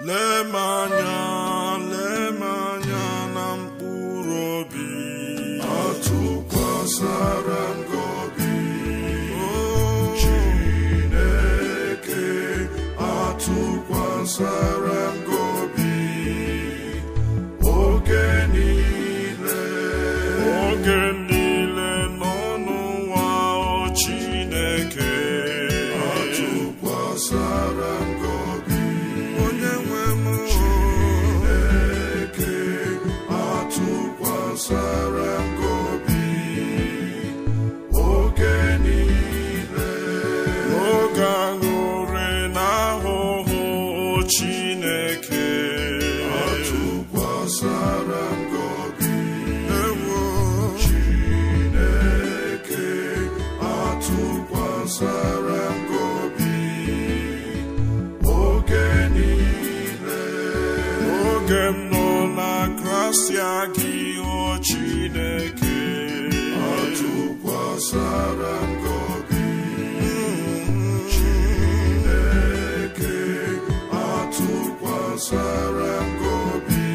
lemanya na mkpụrụ obi, atụkwasara ngobi Chineke, atụkwasara ngobi oge niile nọ n'ụwa, o Chineke, atụkwasara ngobi onye nwe m Chineke, atụkwasara ngobi oge niile oge aṅụrị na ahụhụ, o Chineke, atụkwasara ngobi ewo Chineke, atụkwasara ngobi oge niile oge m nọ na gracia gị, o Chineke, atụkwasara ngobi Chineke, atụkwasara ngobi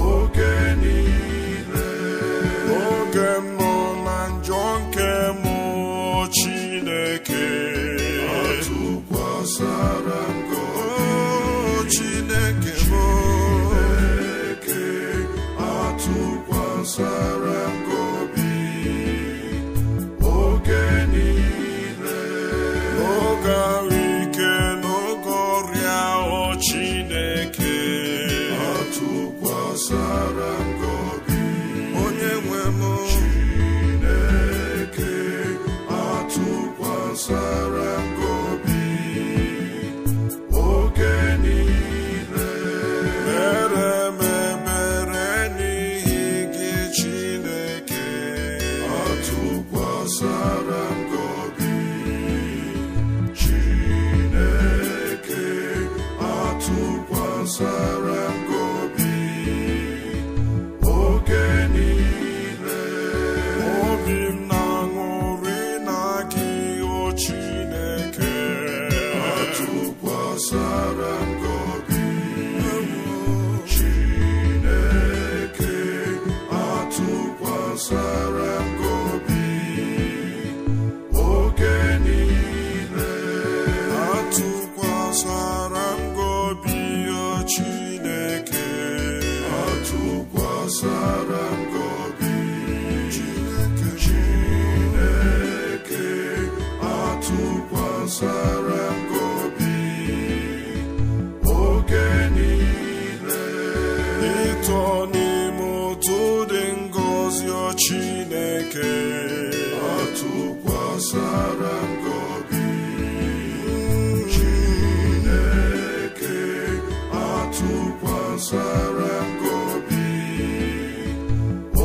oge niile oge m nọ na njọ nke m, o Chineke, atụkwasara ngobi o Chineke m, Chineke, atụkwasara ngobi oge niile oge ahụ ike n'oge ọrịa, o Chineke, atụkwasara ngobi onye nwe m Chineke, atụkwasara ngobi oge niile mere m ebere n'ihi gị, Chineke, atụkwasara ngobi Chineke, atụkwasara ngobi oge niile obi m na-aṅụrị na gị, o Chineke, atụkwasara ngobi Chineke, atụkwasara ngobi oge niile atụkwasara m gị obi, o Chineke, atụkwasara ngobi Chineke, Chineke, atụkwasara ngobi oge niile ịtọ n'ime otu dị ngọzi, o Chineke, atụkwasara ngobi Chineke, atụkwasara ngobi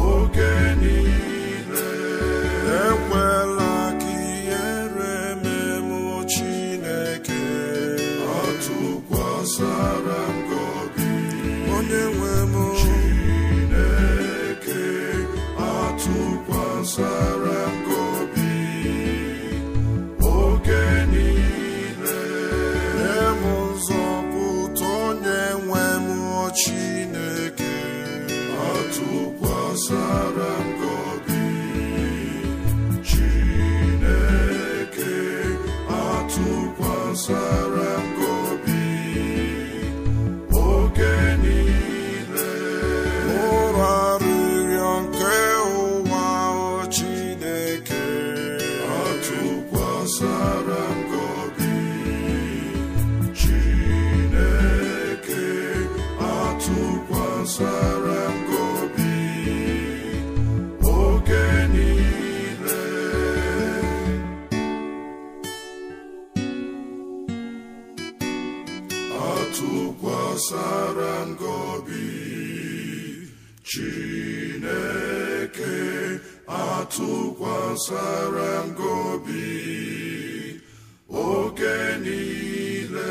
oge niile ekwela ka ihere mee m, o Chineke, atụkwasara ngobi onye nwe m Chineke, atụkwasara ngobi oge niile nye m nzọpụta, onye nwe m, o Chineke, atụkwasara ngobi Chineke, atụkwasara ngobi oge niile ụra arịrịọ nke ụwa, o Chineke, atụkwasara ngobi Chineke, atụkwasara ngobi oge niile atụkwasara ngobi Chineke, atụkwasara ngobi oge niile